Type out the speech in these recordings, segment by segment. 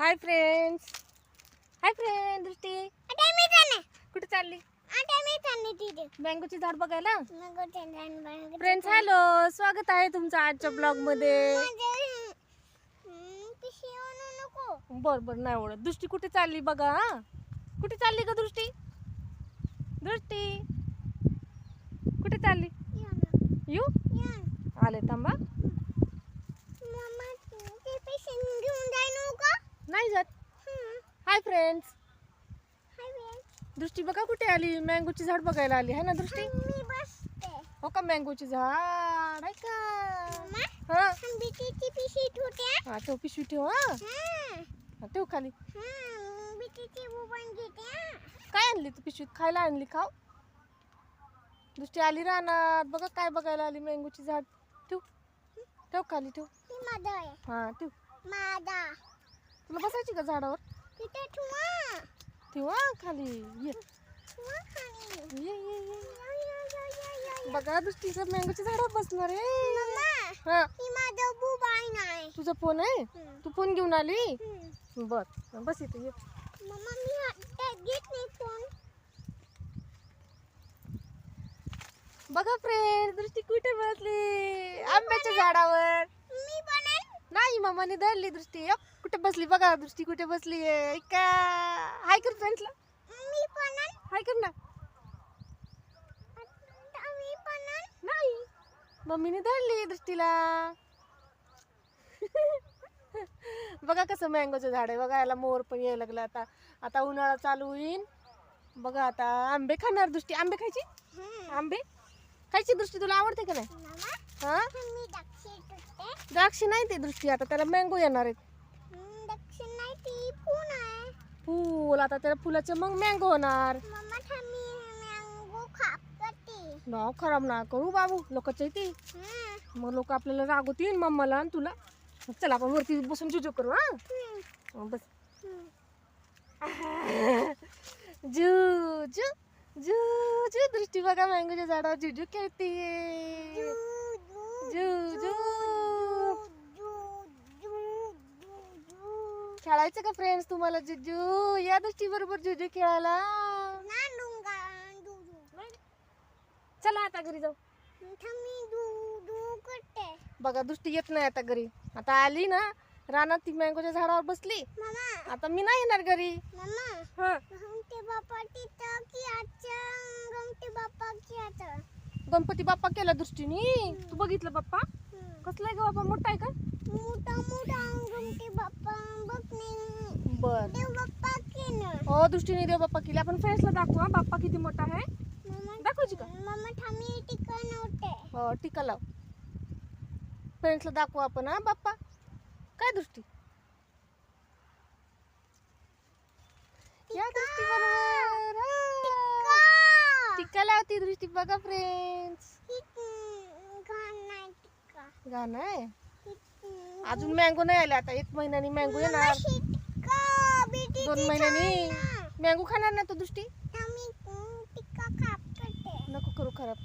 Hi friends. Hi friend दृष्टी. कुठे चालली? मँगोची झाड बघायला. फ्रेंड्स हॅलो, स्वागत आहे तुमचं आजच्या ब्लॉग मध्ये. बर बर नाही ओळख. दृष्टी कुठे चालली बघा. हा कुठे चालली का दृष्टी? दृष्टी कुठे चालली? यू आले थांबा. नाही जात. Hi friends. दृष्टी बघा कुठे आली. मँगोची झाड बघायला आली आहे ना दृष्टी? हो का, मँगोची झाड आहे का? हा हा ठेव, पिशवी ठेव. हा ठेव खाली. काय आणली तू पिशवीत? खायला आणली? खाऊ. दृष्टी आली रानात बघा काय बघायला आली. मँगोची झाड ठेव, ठेव खाली ठेव. हा ठेव. तुला बसायची का झाडावर? ठेव खाली. ये ये ये ये. बघा दृष्टीचं मँगोच्या झाडावर बसणार आहे. हा तुझा फोन आहे? तू फोन घेऊन आली? बर बस इथे ये. बघा फ्रेंड दृष्टी कुठे बसली? आंब्याच्या झाडावर. नाही मम्माने धरली दृष्टी. कुठे बसली बघा दृष्टी कुठे बसली आहे का? हाय कर फ्रेंड्सला. हाय कर ना. नाही मम्मीने धरली दृष्टीला. बघा कसं मँगोचं झाड आहे. बघा याला मोर पण यायला लागला. आता आता उन्हाळा चालू होईल. बघा आता आंबे खाणार दृष्टी. आंबे खायची? आंबे खायची दृष्टी. तुला आवडते का नाही? हा द्राक्षी नाही ते दृष्टी. आता त्याला मँगो येणार आहेत. फूल आता त्याला फुलाचे मग मँगो होणार. नाव खराब ना करू बाबू. लोकांच्या इथे मग लोक आपल्याला रागवतील मम्माला आणि तुला. चला आपण वरती बसून जुजू करू. हा बस. जू जू जू जू दृष्टी बघा मँगोच्या झाडावर जुजू खेळतीये. जू जू खेळायचं का फ्रेंड्स तुम्हाला? जुजू या दृष्टी बरोबर जुजू खेळायला. चला आता घरी जाऊ. बघा दृष्टी येत नाही आता घरी. आता आली ना रानात ती मँगोच्या झाडावर बसली. आता मी नाही येणार घरी. गणपती बाप्पा केला दृष्टीने. तू बघितलं बाप्पा कसला आहे का? बाप्पा मोठा आहे का? बर हो दृष्टीने देव बाप्पा केले. आपण फ्रेंड्सला दाखवू हा बाप्पा किती मोठा आहे. दाखवायची का? हो टीका लाव. फ्रेंड्सला दाखवू आपण हा बाप्पा. काय दृष्टी या दृष्टी बरोबर टीका लावती दृष्टी. बघा फ्रेंड्स गाणं आहे. अजून मँगो नाही आले. आता 1 महिन्यानी मँगो येणार. 2 महिन्यानी मँगो खाणार ना तो दृष्टी. नको करू खराब.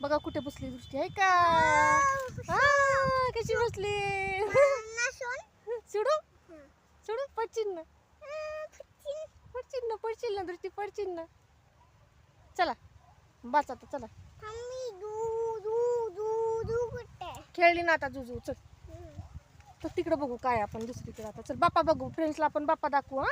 बघा कुठे बसली दृष्टी आहे का? कशी बसली. सोडू सोडू पडचिन ना. पडचिन ना दृष्टी पडचिन ना. चला बस आता चला. खेळली ना आता जुजू. चल तर तिकडे बघू काय आपण दुसरीकडे. आता चल बाप्पा बघू. फ्रेंड्सला आपण बाप्पा दाखवू. हा